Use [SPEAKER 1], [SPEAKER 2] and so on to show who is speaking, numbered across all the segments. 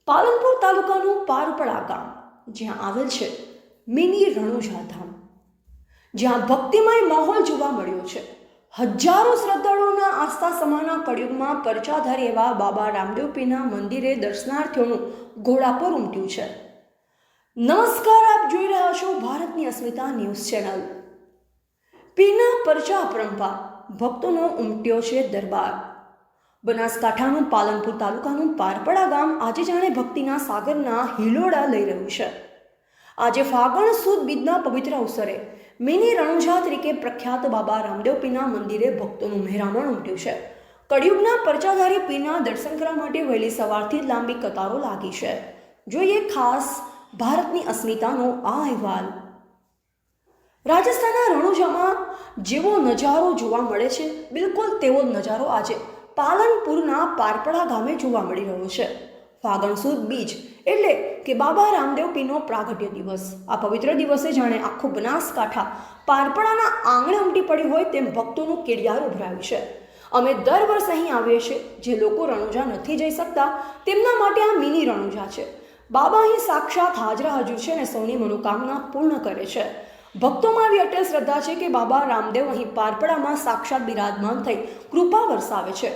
[SPEAKER 1] પાલનપુર તાલુકાનું પારપડા ગામ, જ્યાં આવેલ છે મિની રણુજા ધામ, જ્યાં ભક્તિમય માહોલ જોવા મળ્યો છે. હજારો શ્રદ્ધાળુઓના આસ્થા સમાના કળિયુગમાં પરચાધારી એવા બાબા રામદેવ પીરના મંદિરે દર્શનાર્થીઓનું ઘોડાપુર ઉમટ્યું છે. નમસ્કાર, આપ જોઈ રહ્યા છો ભારતની અસ્મિતા ન્યૂઝ ચેનલ. પીરના પરચા પરંપરા, ભક્તોનો ઉમટ્યો છે દરબાર. બનાસકાંઠાનું પાલનપુર તાલુકાનું પારપડા ગામ આજે જાણે ભક્તિના સાગરના હિલોડા લઈ રહ્યું છે. આજે ફાગણ સુદ બીજના પવિત્ર અવસરે મિની રણુજા તરીકે પ્રખ્યાત બાબા રામદેવ પીરના મંદિરે ભક્તોનું મહેરામણ ઉમટ્યું છે. કળિયુગના પરચાધારી પીરના દર્શન કરવા માટે વહેલી સવારથી જ લાંબી કતારો લાગી છે. જોઈએ ખાસ ભારતની અસ્મિતાનો આ અહેવાલ. રાજસ્થાનના રણુજામાં જેવો નજારો જોવા મળે છે, બિલકુલ તેવો નજારો આજે પાલનપુરના પારપડા ગામે જોવા મળી રહ્યો છે. ફાગણ સુદ બીજ એટલે કે બાબા રામદેવ પીરનો પ્રાગટ્ય દિવસ. આ પવિત્ર દિવસે જાણે આખું બનાસકાંઠા પારપડાના આંગણે ઉમટી પડ્યું હોય તેમ ભક્તોનું કેડિયારું ઉભરાયું છે. અમે દર વર્ષે અહીં આવીએ છીએ. જે લોકો રણુજા નથી જઈ શકતા તેમના માટે આ મિની રણુજા છે. બાબા અહીં સાક્ષાત હાજરા હાજર છે અને સૌની મનોકામના પૂર્ણ કરે છે. ભક્તોમાં આવી અટલ શ્રદ્ધા છે કે બાબા રામદેવ અહીં પારપડામાં સાક્ષાત બિરાજમાન થઈ કૃપા વરસાવે છે.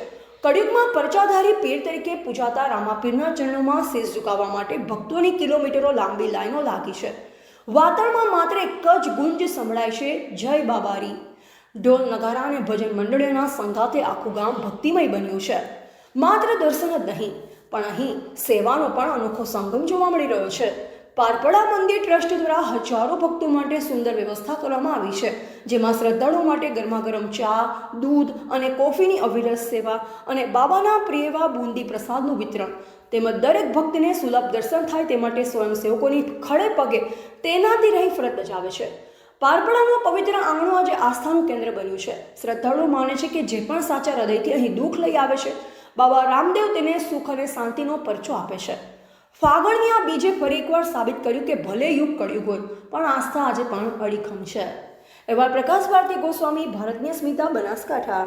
[SPEAKER 1] કળિયુગમાં પરચાધારી પીર તરીકે પૂજાતા રામાપીરના ચરણોમાં શીશ ઝુકાવવા માટે ભક્તોની કિલોમીટરો લાંબી લાઈનો લાગી છે. વાતાવરણમાં માત્ર એક જ ગુંજ સંભળાય છે, જય બાબારી. ઢોલ નગારા અને ભજન મંડળીઓના સંગાથે આખું ગામ ભક્તિમય બન્યું છે. માત્ર દર્શન જ નહીં, પણ અહીં સેવાનો પણ અનોખો સંગમ જોવા મળી રહ્યો છે. પારપડા મંદિર ટ્રસ્ટ દ્વારા હજારો ભક્તો માટે સુંદર વ્યવસ્થા કરવામાં આવી છે, જેમાં શ્રદ્ધાળુઓ માટે ગરમા ગરમ ચા, દૂધ અને કોફીની અવિરત સેવા અને બાબાના પ્રિય એવા બુંદી પ્રસાદનું વિતરણ તેમજ દરેક ભક્તને સુલભ દર્શન થાય તે માટે સ્વયંસેવકોની ખડે પગે તૈનાતી રહી ફરજ બજાવે છે. પારપડાનું પવિત્ર આંગણું આજે આસ્થાનું કેન્દ્ર બન્યું છે. શ્રદ્ધાળુઓ માને છે કે જે પણ સાચા હૃદયથી અહીં દુઃખ લઈ આવે છે, બાબા રામદેવ તેને સુખ અને શાંતિનો પરચો આપે છે. ફાગણની આ બીજે ફરી એકવાર સાબિત કર્યું કે ભલે યુગ કળિયુગ હોય, પણ આસ્થા આજે પણ અડીખમ છે. એવા પ્રકાશ ભારતી ગોસ્વામી, ભારતની અસ્મિતા, બનાસકાંઠા.